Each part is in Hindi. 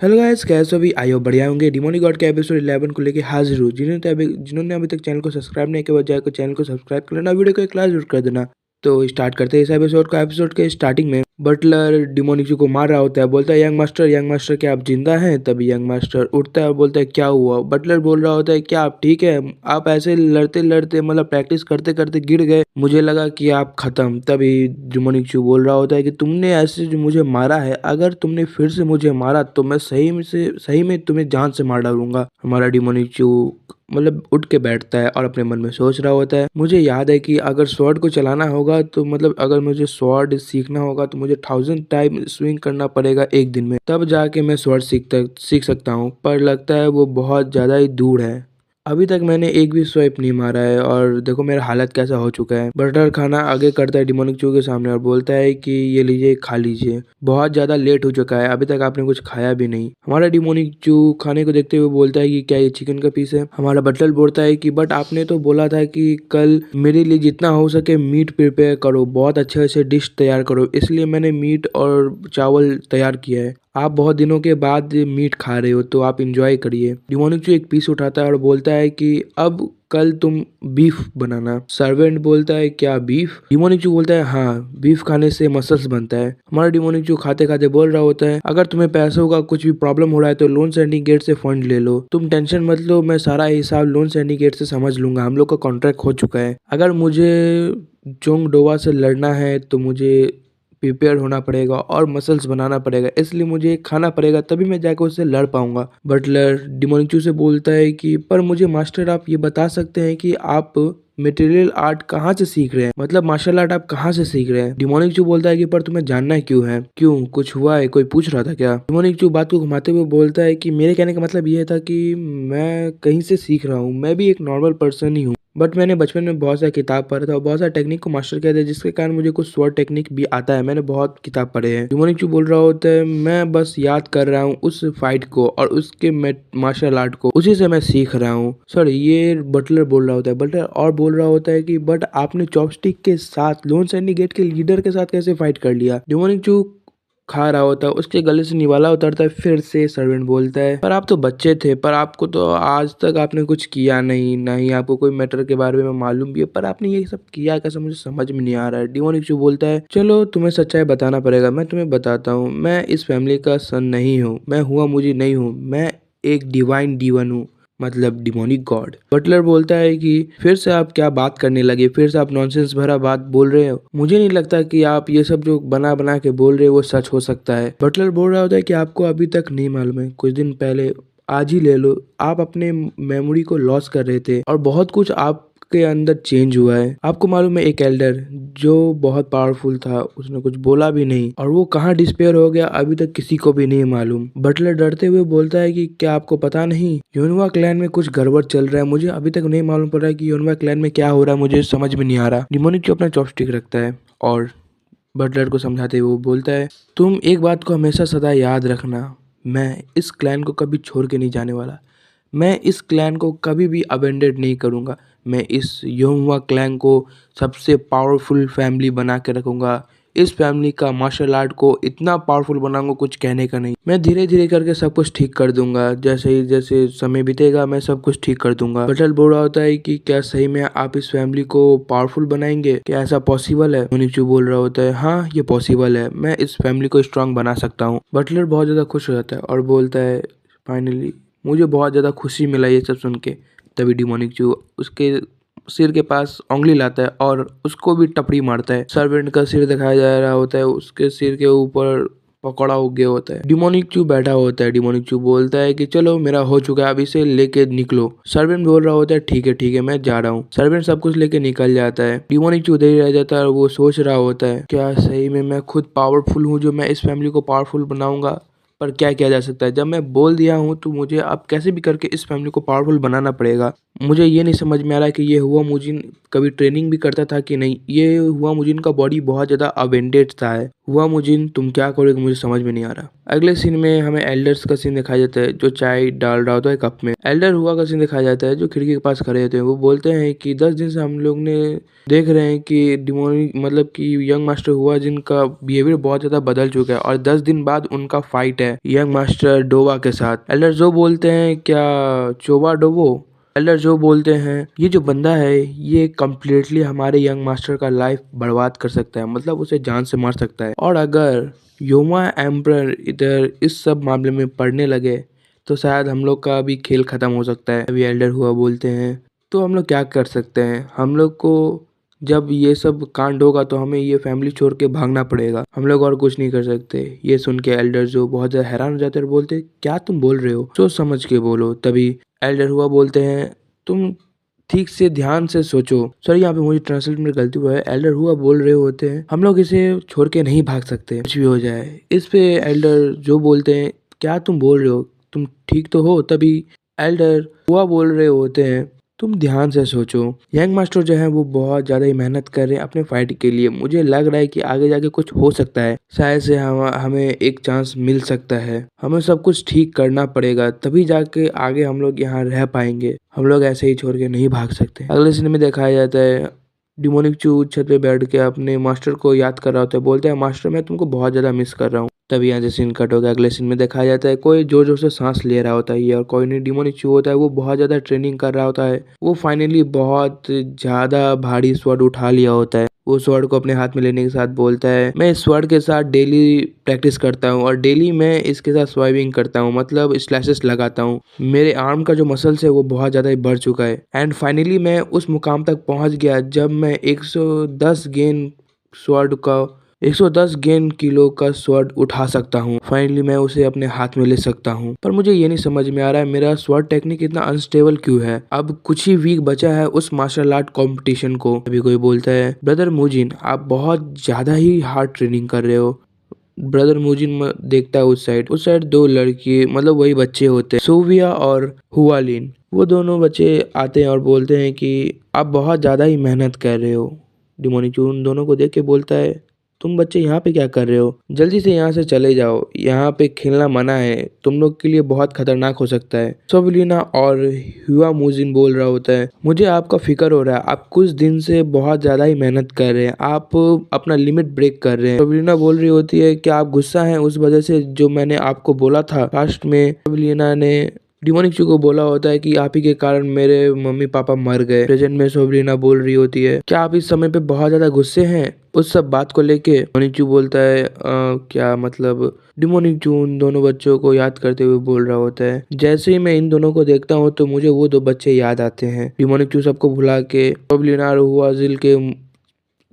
हेलो गाइस, कैसे हो? भी आई हो बढ़िया होंगे। डिमोनिक गॉड के एपिसोड 11 को लेके हाजिर हूँ। जिन्होंने अभी तक चैनल को सब्सक्राइब नहीं किया, वो जाकर चैनल को सब्सक्राइब कर लेना, वीडियो को एक लाइक जरूर कर देना। तो स्टार्ट करते हैं इस एपिसोड का। एपिसोड के स्टार्टिंग में बटलर डिमोनिक को मार रहा होता है। बोलता है, यंग मास्टर क्या आप जिंदा हैं? तभी यंग मास्टर उठता है और बोलता है, क्या हुआ? बटलर बोल रहा होता है, क्या आप ठीक है? आप ऐसे लड़ते लड़ते मतलब प्रैक्टिस करते करते गिर गए, मुझे लगा कि आप खत्म। तभी डिमोनिक बोल रहा होता है कि तुमने ऐसे जो मुझे मारा है, अगर तुमने फिर से मुझे मारा तो मैं सही में तुम्हें जान से मार डालूंगा। हमारा डिमोनिक मतलब उठ के बैठता है और अपने मन में सोच रहा होता है, मुझे याद है कि अगर स्वॉर्ड को चलाना होगा तो मतलब अगर मुझे स्वॉर्ड सीखना होगा तो मुझे 1000 टाइम स्विंग करना पड़ेगा एक दिन में, तब जाके मैं स्वॉर्ड सीख सकता हूँ। पर लगता है वो बहुत ज्यादा ही दूर है। अभी तक मैंने एक भी स्वाइप नहीं मारा है और देखो मेरा हालत कैसा हो चुका है। बटर खाना आगे करता है डिमोनिक के सामने और बोलता है कि ये लीजिए, खा लीजिए, बहुत ज्यादा लेट हो चुका है, अभी तक आपने कुछ खाया भी नहीं। हमारा डिमोनिक खाने को देखते हुए बोलता है कि क्या ये चिकन का पीस है? हमारा बटलर बोलता है कि बट आपने तो बोला था कि कल मेरे लिए जितना हो सके मीट प्रिपेयर करो, बहुत अच्छे से डिश तैयार करो, इसलिए मैंने मीट और चावल तैयार किया है। आप बहुत दिनों के बाद मीट खा रहे हो तो आप इंजॉय करिए। डिमोनिक एक पीस उठाता है और बोलता है कि अब कल तुम बीफ बनाना। सर्वेंट बोलता है, क्या बीफ? डिमोनिक बोलता है, हाँ, बीफ खाने से मसल्स बनता है। हमारा डिमोनिक खाते खाते बोल रहा होता है, अगर तुम्हें पैसों का कुछ भी प्रॉब्लम हो रहा है तो लोन सिंडिकेट से फंड ले लो, तुम टेंशन मत लो, मैं सारा हिसाब लोन सिंडिकेट से समझ लूंगा, हम लोग का कॉन्ट्रैक्ट हो चुका है। अगर मुझे जोंग डोवा से लड़ना है तो मुझे प्रिपेयर होना पड़ेगा और मसल्स बनाना पड़ेगा, इसलिए मुझे खाना पड़ेगा, तभी मैं जाकर उससे लड़ पाऊंगा। बटलर डिमोनिक से बोलता है कि पर मुझे मास्टर आप ये बता सकते हैं कि आप मटेरियल आर्ट कहाँ से सीख रहे हैं, मतलब मार्शल आर्ट आप कहाँ से सीख रहे हैं? डिमोनिक बोलता है कि पर तुम्हें जानना क्यों है? क्यों, कुछ हुआ है? कोई पूछ रहा था क्या? डिमोनिक बात को घुमाते हुए बोलता है कि मेरे कहने का मतलब ये था कि मैं कहीं से सीख रहा हूँ, मैं भी एक नॉर्मल पर्सन ही हूँ, बट मैंने बचपन में बहुत सारा किताब पढ़ा था और बहुत सारा टेक्निक को मास्टर किया था, जिसके कारण मुझे कुछ स्वॉर्ड टेक्निक भी आता है, मैंने बहुत किताब पढ़े हैं। डिमोनिक बोल रहा होता है, मैं बस याद कर रहा हूँ उस फाइट को और उसके मार्शल आर्ट को, उसी से मैं सीख रहा हूँ। सॉरी, ये बटलर बोल रहा होता है। बटलर और बोल रहा होता है कि बट आपने चॉपस्टिक के साथ लोन सिंडिकेट के लीडर के साथ कैसे फाइट कर लिया? डिमोनिक खा रहा होता है, उसके गले से निवाला उतरता है। फिर से सर्वेंट बोलता है, पर आप तो बच्चे थे, पर आपको तो आज तक आपने कुछ किया नहीं, ना ही आपको कोई मैटर के बारे में मालूम भी है, पर आपने ये सब किया कैसे, मुझे समझ में नहीं आ रहा है। डिमोनिक बोलता है, चलो तुम्हें सच्चाई बताना पड़ेगा, मैं तुम्हें बताता हूँ, मैं इस फैमिली का सन नहीं हूँ, मैं हुआ मुझे नहीं हूँ, मैं एक डिवाइन डीवन हूँ, मतलब डिमोनिक गॉड। बटलर बोलता है कि फिर से आप क्या बात करने लगे, फिर से आप नॉनसेंस भरा बात बोल रहे हो, मुझे नहीं लगता कि आप ये सब जो बना बना के बोल रहे हो वो सच हो सकता है। बटलर बोल रहा होता है कि आपको अभी तक नहीं मालूम है, कुछ दिन पहले, आज ही ले लो, आप अपने मेमोरी को लॉस कर रहे थे और बहुत कुछ आपके अंदर चेंज हुआ है। आपको मालूम है, एक एल्डर जो बहुत पावरफुल था, उसने कुछ बोला भी नहीं और वो कहाँ डिस्पेयर हो गया अभी तक किसी को भी नहीं मालूम। बटलर डरते हुए बोलता है कि क्या आपको पता नहीं, योनवा क्लैन में कुछ गड़बड़ चल रहा है, मुझे अभी तक नहीं मालूम पड़ रहा है कि योनवा क्लैन में क्या हो रहा है, मुझे समझ में नहीं आ रहा। डिमोनिक जो अपना चॉपस्टिक रखता है और बटलर को समझाते हुए वो बोलता है, तुम एक बात को हमेशा सदा याद रखना, मैं इस क्लैन को कभी छोड़ के नहीं जाने वाला, मैं इस क्लैन को कभी भी अबेंडेड नहीं करूँगा, मैं इस योंगवा क्लैन को सबसे पावरफुल फैमिली बना के रखूँगा, इस फैमिली का मार्शल आर्ट को इतना पावरफुल बनाऊंगा कुछ कहने का नहीं, मैं धीरे धीरे करके सब कुछ ठीक कर दूंगा, जैसे ही जैसे समय बीतेगा मैं सब कुछ ठीक कर दूंगा। बटल बोल रहा होता है कि क्या सही में आप इस फैमिली को पावरफुल बनाएंगे, क्या ऐसा पॉसिबल है? मोनिचू बोल रहा होता है, हाँ ये पॉसिबल है, मैं इस फैमिली को स्ट्रांग बना सकता हूँ। बटलर बहुत ज्यादा खुश हो जाता है और बोलता है, फाइनली मुझे बहुत ज़्यादा खुशी मिला ये सब सुन के। तभी डिमोनिक उसके सिर के पास उंगली लाता है और उसको भी टपड़ी मारता है। सर्वेंट का सिर दिखाया जा रहा होता है, उसके सिर के ऊपर पकौड़ा उग गया होता है। डिमोनिक बैठा होता है। डिमोनिक बोलता है कि चलो मेरा हो चुका है, अब इसे लेके निकलो। सर्वेंट बोल रहा होता है, ठीक है मैं जा रहा हूँ। सर्वेंट सब कुछ लेके निकल जाता है। डिमोनिक उधर ही रह जाता है और वो सोच रहा होता है, क्या सही में मैं खुद पावरफुल हूँ जो मैं इस फैमिली को पावरफुल बनाऊंगा? पर क्या किया जा सकता है, जब मैं बोल दिया हूँ तो मुझे अब कैसे भी करके इस फैमिली को पावरफुल बनाना पड़ेगा। मुझे ये नहीं समझ में आ रहा है कि ये हुआ मुजिन कभी ट्रेनिंग भी करता था कि नहीं, ये हुआ मुजिन का बॉडी बहुत ज्यादा अवेंडेड था है। हुआ मुजिन तुम क्या करोगे मुझे समझ में नहीं आ रहा। अगले सीन में हमें एल्डर्स का सीन दिखाया जाता है, जो चाय डाल रहा होता है कप में। एल्डर हुआ का सीन दिखाया जाता है, जो खिड़की के पास खड़े होते हैं। वो बोलते हैं कि 10 दिन से हम लोग ने देख रहे हैं कि डिमोनिक मतलब कि यंग मास्टर हुआ जिनका बिहेवियर बहुत ज्यादा बदल चुका है और 10 दिन बाद उनका फाइट है। है यंग मास्टर डोवा के साथ। एल्डर जो बोलते हैं क्या चोबा डोबो। एल्डर जो बोलते हैं ये जो बंदा है ये कम्प्लीटली हमारे यंग मास्टर का लाइफ बर्बाद कर सकता है, मतलब उसे जान से मार सकता है। और अगर योमा एम्परर इधर इस सब मामले में पड़ने लगे तो शायद हम लोग का भी खेल खत्म हो सकता है। अभी एल्डर हुआ बोलते हैं तो हम लोग क्या कर सकते हैं। हम लोग को जब ये सब कांड होगा तो हमें ये फैमिली छोड़ के भागना पड़ेगा, हम लोग और कुछ नहीं कर सकते। ये सुन के एल्डर जो बहुत ज्यादा हैरान हो जाते हैं और बोलते क्या तुम बोल रहे हो, सोच समझ के बोलो। तभी एल्डर हुआ बोलते हैं तुम ठीक से ध्यान से सोचो। सॉरी यहाँ पे मुझे ट्रांसलेट में गलती हुआ है। एल्डर हुआ बोल रहे होते हैं हम लोग इसे छोड़ के नहीं भाग सकते कुछ भी हो जाए। इस पे एल्डर जो बोलते हैं क्या तुम बोल रहे हो, तुम ठीक तो हो। तभी एल्डर हुआ बोल रहे होते हैं तुम ध्यान से सोचो। यंग मास्टर जो है वो बहुत ज्यादा ही मेहनत कर रहे हैं अपने फाइट के लिए। मुझे लग रहा है कि आगे जाके कुछ हो सकता है, शायद से हमें एक चांस मिल सकता है। हमें सब कुछ ठीक करना पड़ेगा तभी जाके आगे हम लोग यहाँ रह पाएंगे। हम लोग ऐसे ही छोड़ के नहीं भाग सकते। अगले सीन में दिखाया जाता है डिमोनिक चू छत पे बैठ के अपने मास्टर को याद कर रहा होता है। बोलता है मास्टर मैं तुमको बहुत ज्यादा मिस कर रहा हूँ। तभी यहाँ से सीन कट हो गया। अगले सीन में दिखाया जाता है कोई जोर जोर से सांस ले रहा होता है ये और कोई नहीं। डिमोनिक चू होता है वो बहुत ज्यादा ट्रेनिंग कर रहा होता है। वो फाइनली बहुत ज्यादा भारी स्वॉर्ड उठा लिया होता है। वो स्वॉर्ड को अपने हाथ में लेने के साथ बोलता है मैं इस स्वॉर्ड के साथ डेली प्रैक्टिस करता हूँ और डेली मैं इसके साथ स्वाइविंग करता हूँ, मतलब स्लैशेस लगाता हूँ। मेरे आर्म का जो मसल्स है वो बहुत ज्यादा ही बढ़ चुका है एंड फाइनली मैं उस मुकाम तक पहुंच गया जब मैं 110 गेन स्वॉर्ड का 110 गेन किलो का स्वॉर्ड उठा सकता हूँ। फाइनली मैं उसे अपने हाथ में ले सकता हूँ। पर मुझे ये नहीं समझ में आ रहा है मेरा स्वॉर्ड टेक्निक इतना अनस्टेबल क्यों है। अब कुछ ही वीक बचा है उस मार्शल आर्ट कंपटीशन को। अभी कोई बोलता है ब्रदर मुजिन आप बहुत ज्यादा ही हार्ड ट्रेनिंग कर रहे हो। ब्रदर मुजिन देखता है उस साइड दो लड़की मतलब वही बच्चे होते हैं सोविया और हुआलिन। वो दोनों बच्चे आते हैं और बोलते हैं कि आप बहुत ज्यादा ही मेहनत कर रहे हो। डिमोनिचू उन दोनों को देख के बोलता है तुम बच्चे यहाँ पे क्या कर रहे हो, जल्दी से यहाँ से चले जाओ, यहाँ पे खेलना मना है, तुम लोग के लिए बहुत खतरनाक हो सकता है। सोवलिना और हुआ मुजिन बोल रहा होता है मुझे आपका फिक्र हो रहा है, आप कुछ दिन से बहुत ज्यादा ही मेहनत कर रहे हैं, आप अपना लिमिट ब्रेक कर रहे हैं। सोवलिना बोल रही होती है कि आप गुस्सा हैं उस वजह से जो मैंने आपको बोला था लास्ट में। सोवलिना ने डिमोनिक चू को बोला होता है कि आप ही के कारण मेरे मम्मी पापा मर गए। प्रेजेंट में सोवलिना बोल रही होती है क्या आप इस समय पे बहुत ज्यादा गुस्से हैं उस सब बात को लेके। डिमोनिक चू बोलता है क्या मतलब। डिमोनिक चू उन दोनों बच्चों को याद करते हुए बोल रहा होता है जैसे ही मैं इन दोनों को देखता हूँ तो मुझे वो दो बच्चे याद आते हैं। डिमोनिक चू सबको भुला के सोवलिना और हुआजिल के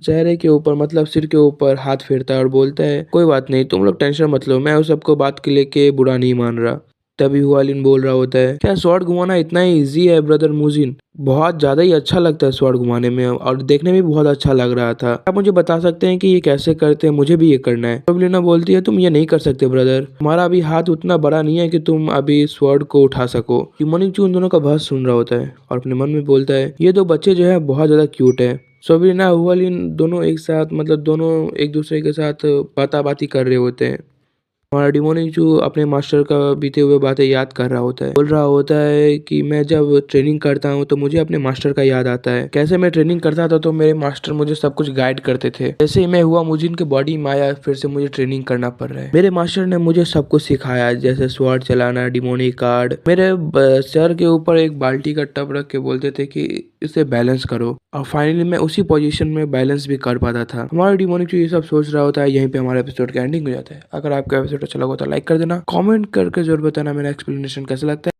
चेहरे के ऊपर मतलब सिर के ऊपर हाथ फेरता है और बोलता है कोई बात नहीं तुम लोग टेंशन मत लो, मैं उस सबको बात के लेके बुरा नहीं मान रहा। तभी हुआलिन बोल रहा होता है क्या स्वॉर्ड घुमाना इतना ही इजी है ब्रदर मुजिन, बहुत ज्यादा ही अच्छा लगता है स्वॉर्ड घुमाने में और देखने में भी बहुत अच्छा लग रहा था। आप मुझे बता सकते हैं कि ये कैसे करते हैं, मुझे भी ये करना है। सोवलिना बोलती है तुम ये नहीं कर सकते ब्रदर, हमारा अभी हाथ उतना बड़ा नहीं है कि तुम अभी स्वॉर्ड को उठा सको। डिमोनिक चू उन दोनों का बहस सुन रहा होता है और अपने मन में बोलता है ये दो बच्चे जो है बहुत ज्यादा क्यूट है। सोवलिना हुआलिन दोनों एक साथ मतलब दोनों एक दूसरे के साथ बाती कर रहे होते हैं। हमारा डिमोनिक चू अपने मास्टर का बीते हुए बातें याद कर रहा होता है। बोल रहा होता है कि मैं जब ट्रेनिंग करता हूँ तो मुझे अपने मास्टर का याद आता है, कैसे मैं ट्रेनिंग करता था तो मेरे मास्टर मुझे सब कुछ गाइड करते थे, जैसे ही मैं हुआ मुजिन के बॉडी में आया फिर से मुझे ट्रेनिंग करना पड़ रहा है। मेरे मास्टर ने मुझे सब कुछ सिखाया जैसे स्वॉर्ड चलाना, डिमोनिक कार्ड। मेरे सर के ऊपर एक बाल्टी का टब रख के बोलते थे कि इसे बैलेंस करो और फाइनली मैं उसी पोजीशन में बैलेंस भी कर पाता था। हमारा डिमोनिक चू ये सब सोच रहा होता है। यहीं पे हमारा एपिसोड का एंडिंग हो जाता है। अगर आपका एपिसोड अच्छा लगा तो लाइक कर देना, कमेंट करके जरूर बताना मेरा एक्सप्लेनेशन कैसा लगता है।